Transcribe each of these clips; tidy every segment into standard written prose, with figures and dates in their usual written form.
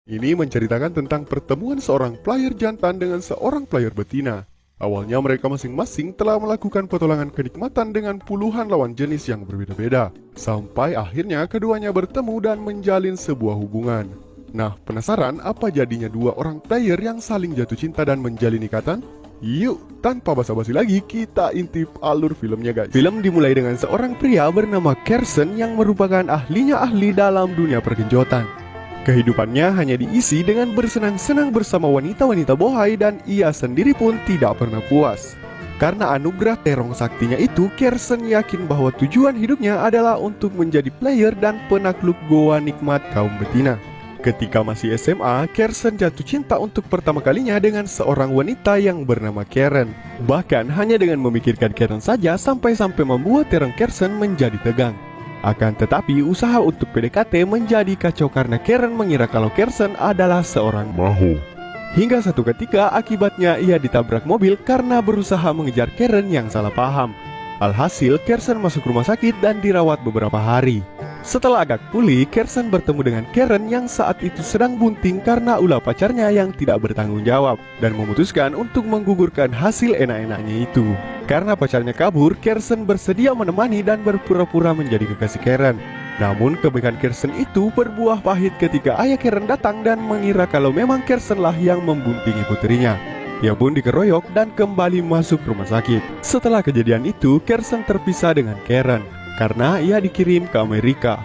Ini menceritakan tentang pertemuan seorang player jantan dengan seorang player betina. Awalnya mereka masing-masing telah melakukan petualangan kenikmatan dengan puluhan lawan jenis yang berbeda-beda. Sampai akhirnya keduanya bertemu dan menjalin sebuah hubungan. Nah, penasaran apa jadinya dua orang player yang saling jatuh cinta dan menjalin ikatan? Yuk, tanpa basa-basi lagi, kita intip alur filmnya guys. Film dimulai dengan seorang pria bernama Kersen yang merupakan ahli dalam dunia pergenjotan. Kehidupannya hanya diisi dengan bersenang-senang bersama wanita-wanita bohai dan ia sendiri pun tidak pernah puas. Karena anugerah terong saktinya itu, Kersen yakin bahwa tujuan hidupnya adalah untuk menjadi player dan penakluk goa nikmat kaum betina. Ketika masih SMA, Kersen jatuh cinta untuk pertama kalinya dengan seorang wanita yang bernama Karen. Bahkan hanya dengan memikirkan Karen saja sampai-sampai membuat terong Kersen menjadi tegang. Akan tetapi usaha untuk PDKT menjadi kacau karena Karen mengira kalau Kersen adalah seorang maho. Hingga satu ketika akibatnya ia ditabrak mobil karena berusaha mengejar Karen yang salah paham. Alhasil Kersen masuk rumah sakit dan dirawat beberapa hari. Setelah agak pulih, Kersen bertemu dengan Karen yang saat itu sedang bunting karena ulah pacarnya yang tidak bertanggung jawab dan memutuskan untuk menggugurkan hasil enak-enaknya itu. Karena pacarnya kabur, Kersen bersedia menemani dan berpura-pura menjadi kekasih Karen. Namun kebaikan Kersen itu berbuah pahit ketika ayah Karen datang dan mengira kalau memang Kersenlah yang membuntingi putrinya. Ia pun dikeroyok dan kembali masuk rumah sakit. Setelah kejadian itu, Kersen terpisah dengan Karen karena ia dikirim ke Amerika.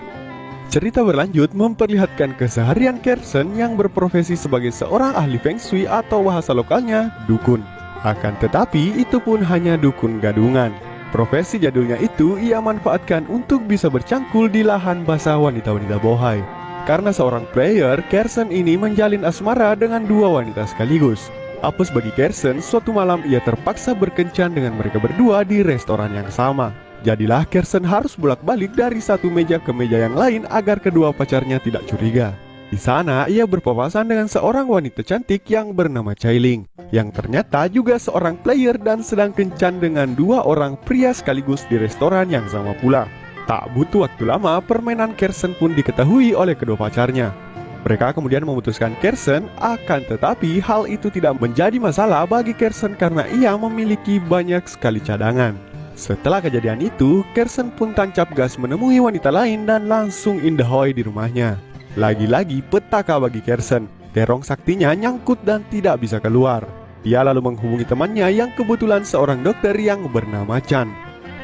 Cerita berlanjut memperlihatkan keseharian Kersen yang berprofesi sebagai seorang ahli feng shui atau bahasa lokalnya dukun. Akan tetapi itu pun hanya dukun gadungan. Profesi jadulnya itu ia manfaatkan untuk bisa bercangkul di lahan basah wanita-wanita bohai. Karena seorang player, Kersen ini menjalin asmara dengan dua wanita sekaligus. Apes bagi Kersen, suatu malam ia terpaksa berkencan dengan mereka berdua di restoran yang sama. Jadilah Kersen harus bolak-balik dari satu meja ke meja yang lain agar kedua pacarnya tidak curiga. Di sana ia berpapasan dengan seorang wanita cantik yang bernama Chailing, yang ternyata juga seorang player dan sedang kencan dengan dua orang pria sekaligus di restoran yang sama pula. Tak butuh waktu lama, permainan Kersen pun diketahui oleh kedua pacarnya. Mereka kemudian memutuskan Kersen, akan tetapi hal itu tidak menjadi masalah bagi Kersen karena ia memiliki banyak sekali cadangan. Setelah kejadian itu, Kersen pun tancap gas menemui wanita lain dan langsung indahoi di rumahnya. Lagi-lagi petaka bagi Kersen, terong saktinya nyangkut dan tidak bisa keluar. Ia lalu menghubungi temannya yang kebetulan seorang dokter yang bernama Chan.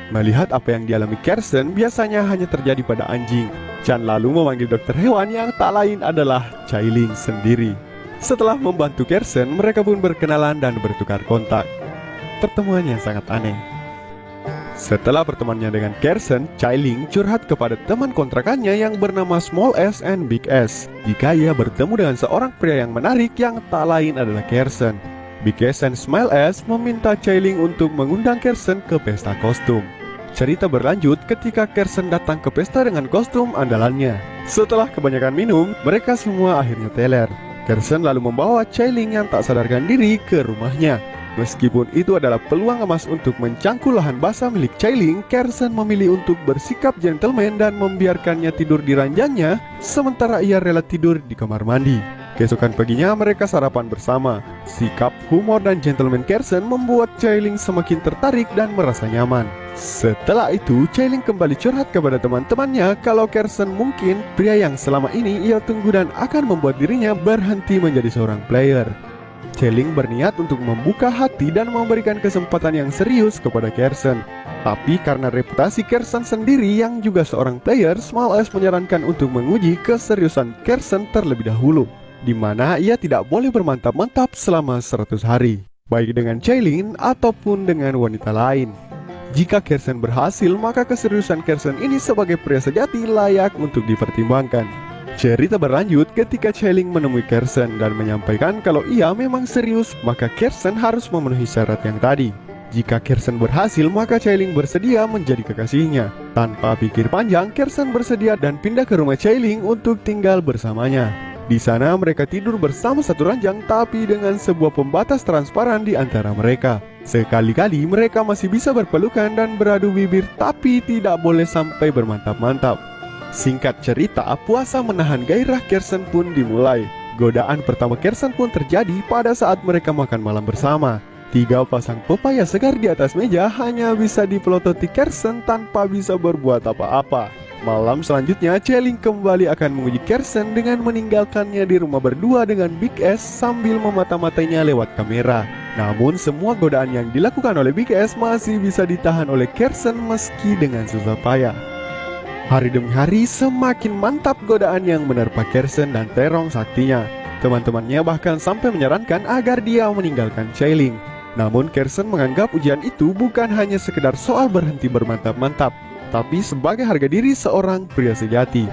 Melihat apa yang dialami Kersen biasanya hanya terjadi pada anjing, Chan lalu memanggil dokter hewan yang tak lain adalah Chailing sendiri. Setelah membantu Kersen, mereka pun berkenalan dan bertukar kontak. Pertemuan yang sangat aneh. Setelah pertemanannya dengan Kersen, Chailing curhat kepada teman kontrakannya yang bernama Small S and Big S jika ia bertemu dengan seorang pria yang menarik yang tak lain adalah Kersen. Big S and Small S meminta Chailing untuk mengundang Kersen ke pesta kostum. Cerita berlanjut ketika Kersen datang ke pesta dengan kostum andalannya. Setelah kebanyakan minum, mereka semua akhirnya teler. Kersen lalu membawa Chailing yang tak sadarkan diri ke rumahnya. Meskipun itu adalah peluang emas untuk mencangkul lahan basah milik Chailing, Kersen memilih untuk bersikap gentleman dan membiarkannya tidur di ranjangnya, sementara ia rela tidur di kamar mandi. Keesokan paginya mereka sarapan bersama. Sikap, humor, dan gentleman Kersen membuat Chailing semakin tertarik dan merasa nyaman. Setelah itu, Chailing kembali curhat kepada teman-temannya kalau Kersen mungkin pria yang selama ini ia tunggu dan akan membuat dirinya berhenti menjadi seorang player. Chailing berniat untuk membuka hati dan memberikan kesempatan yang serius kepada Kersen. Tapi karena reputasi Kersen sendiri yang juga seorang player, Small S menyarankan untuk menguji keseriusan Kersen terlebih dahulu, di mana ia tidak boleh bermantap-mantap selama 100 hari, baik dengan Chailing ataupun dengan wanita lain. Jika Kersen berhasil, maka keseriusan Kersen ini sebagai pria sejati layak untuk dipertimbangkan. Cerita berlanjut ketika Chailing menemui Kersen dan menyampaikan kalau ia memang serius, maka Kersen harus memenuhi syarat yang tadi. Jika Kersen berhasil, maka Chailing bersedia menjadi kekasihnya. Tanpa pikir panjang, Kersen bersedia dan pindah ke rumah Chailing untuk tinggal bersamanya. Di sana mereka tidur bersama satu ranjang tapi dengan sebuah pembatas transparan di antara mereka. Sekali-kali mereka masih bisa berpelukan dan beradu bibir tapi tidak boleh sampai bermantap-mantap. Singkat cerita, puasa menahan gairah Kersen pun dimulai. Godaan pertama Kersen pun terjadi pada saat mereka makan malam bersama. 3 pasang pepaya segar di atas meja hanya bisa dipelototi Kersen tanpa bisa berbuat apa-apa. Malam selanjutnya, Cheling kembali akan menguji Kersen dengan meninggalkannya di rumah berdua dengan Big S sambil memata-matainya lewat kamera. Namun semua godaan yang dilakukan oleh Big S masih bisa ditahan oleh Kersen meski dengan susah payah. Hari demi hari semakin mantap godaan yang menerpa Kersen dan terong saktinya. Teman-temannya bahkan sampai menyarankan agar dia meninggalkan Cheling. Namun Kersen menganggap ujian itu bukan hanya sekedar soal berhenti bermantap-mantap, tapi sebagai harga diri seorang pria sejati.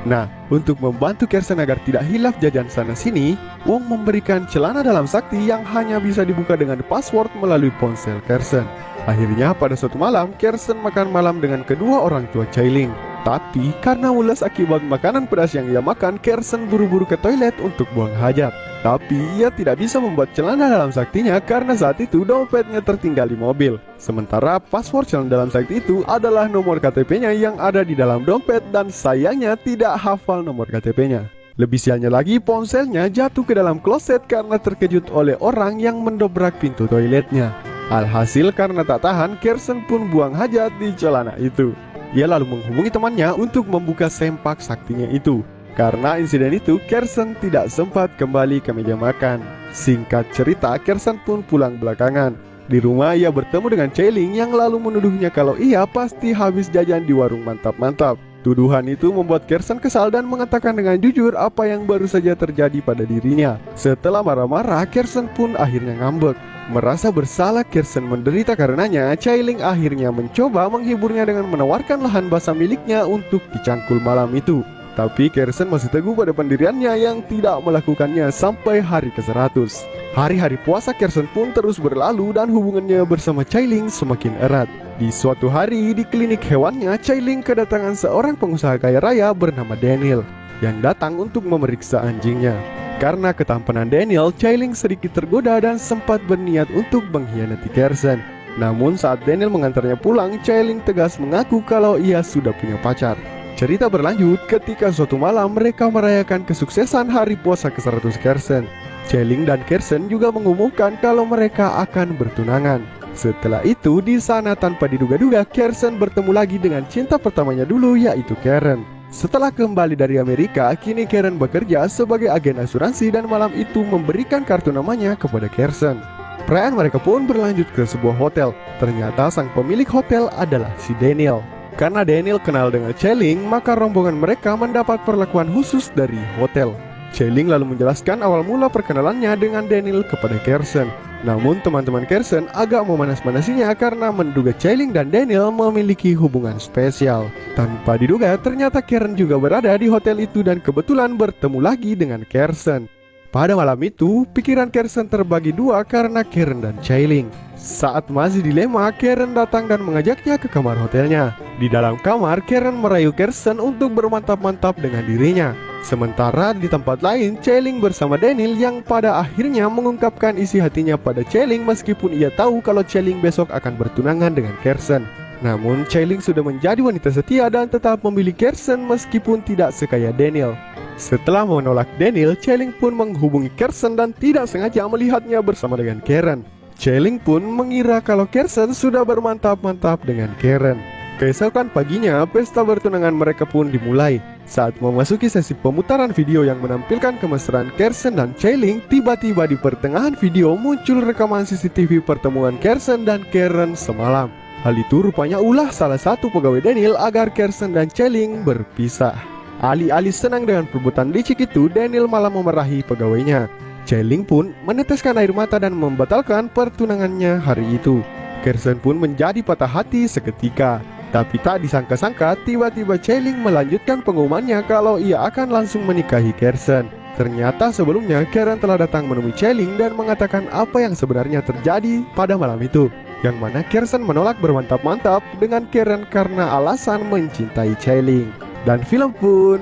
Nah, untuk membantu Kersen agar tidak hilaf jajan sana-sini, Wong memberikan celana dalam sakti yang hanya bisa dibuka dengan password melalui ponsel Kersen. Akhirnya pada suatu malam, Kersen makan malam dengan kedua orang tua Cheling. Tapi karena mules akibat makanan pedas yang ia makan, Kersen buru-buru ke toilet untuk buang hajat. Tapi ia tidak bisa membuat celana dalam saktinya karena saat itu dompetnya tertinggal di mobil. Sementara password celana dalam sakti itu adalah nomor KTP-nya yang ada di dalam dompet dan sayangnya tidak hafal nomor KTP-nya. Lebih sialnya lagi, ponselnya jatuh ke dalam kloset karena terkejut oleh orang yang mendobrak pintu toiletnya. Alhasil karena tak tahan, Kersen pun buang hajat di celana itu. Ia lalu menghubungi temannya untuk membuka sempak saktinya itu. Karena insiden itu, Kersen tidak sempat kembali ke meja makan. Singkat cerita, Kersen pun pulang belakangan. Di rumah ia bertemu dengan Cheling yang lalu menuduhnya kalau ia pasti habis jajan di warung mantap-mantap. Tuduhan itu membuat Kersen kesal dan mengatakan dengan jujur apa yang baru saja terjadi pada dirinya. Setelah marah-marah, Kersen pun akhirnya ngambek. Merasa bersalah Kersen menderita karenanya, Cheling akhirnya mencoba menghiburnya dengan menawarkan lahan basah miliknya untuk dicangkul malam itu. Tapi Kersen masih teguh pada pendiriannya yang tidak melakukannya sampai hari ke-100. Hari-hari puasa Kersen pun terus berlalu dan hubungannya bersama Cheling semakin erat. Di suatu hari di klinik hewannya, Cheling kedatangan seorang pengusaha kaya raya bernama Daniel yang datang untuk memeriksa anjingnya. Karena ketampanan Daniel, Cheling sedikit tergoda dan sempat berniat untuk mengkhianati Kersen. Namun saat Daniel mengantarnya pulang, Cheling tegas mengaku kalau ia sudah punya pacar. Cerita berlanjut ketika suatu malam mereka merayakan kesuksesan hari puasa ke-100 Kersen. Cheling dan Kersen juga mengumumkan kalau mereka akan bertunangan. Setelah itu, di sana tanpa diduga-duga, Kersen bertemu lagi dengan cinta pertamanya dulu, yaitu Karen. Setelah kembali dari Amerika, kini Karen bekerja sebagai agen asuransi dan malam itu memberikan kartu namanya kepada Kersen. Perayaan mereka pun berlanjut ke sebuah hotel. Ternyata sang pemilik hotel adalah si Daniel. Karena Daniel kenal dengan Cheling, maka rombongan mereka mendapat perlakuan khusus dari hotel. Cheling lalu menjelaskan awal mula perkenalannya dengan Daniel kepada Kersen. Namun teman-teman Kersen agak memanas-manasinya karena menduga Cheling dan Daniel memiliki hubungan spesial. Tanpa diduga, ternyata Karen juga berada di hotel itu dan kebetulan bertemu lagi dengan Kersen. Pada malam itu, pikiran Kersen terbagi dua karena Karen dan Cheling. Saat masih dilema, Karen datang dan mengajaknya ke kamar hotelnya. Di dalam kamar, Karen merayu Kersen untuk bermantap-mantap dengan dirinya. Sementara di tempat lain, Cheling bersama Daniel yang pada akhirnya mengungkapkan isi hatinya pada Cheling meskipun ia tahu kalau Cheling besok akan bertunangan dengan Kersen. Namun Cheling sudah menjadi wanita setia dan tetap memilih Kersen meskipun tidak sekaya Daniel. Setelah menolak Daniel, Cheling pun menghubungi Kersen dan tidak sengaja melihatnya bersama dengan Karen. Cheling pun mengira kalau Kersen sudah bermantap-mantap dengan Karen. Keesokan paginya, pesta bertunangan mereka pun dimulai. Saat memasuki sesi pemutaran video yang menampilkan kemesraan Kersen dan Cheling, tiba-tiba di pertengahan video muncul rekaman CCTV pertemuan Kersen dan Karen semalam. Hal itu rupanya ulah salah satu pegawai Daniel agar Kersen dan Cheling berpisah. Alih-alih senang dengan perbuatan licik itu, Daniel malah memarahi pegawainya. Cheling pun meneteskan air mata dan membatalkan pertunangannya hari itu. Kersen pun menjadi patah hati seketika. Tapi tak disangka-sangka, tiba-tiba Cheling melanjutkan pengumumannya kalau ia akan langsung menikahi Kersen. Ternyata sebelumnya Karen telah datang menemui Cheling dan mengatakan apa yang sebenarnya terjadi pada malam itu, yang mana Kersen menolak bermantap-mantap dengan Karen karena alasan mencintai Cheling. Dan film pun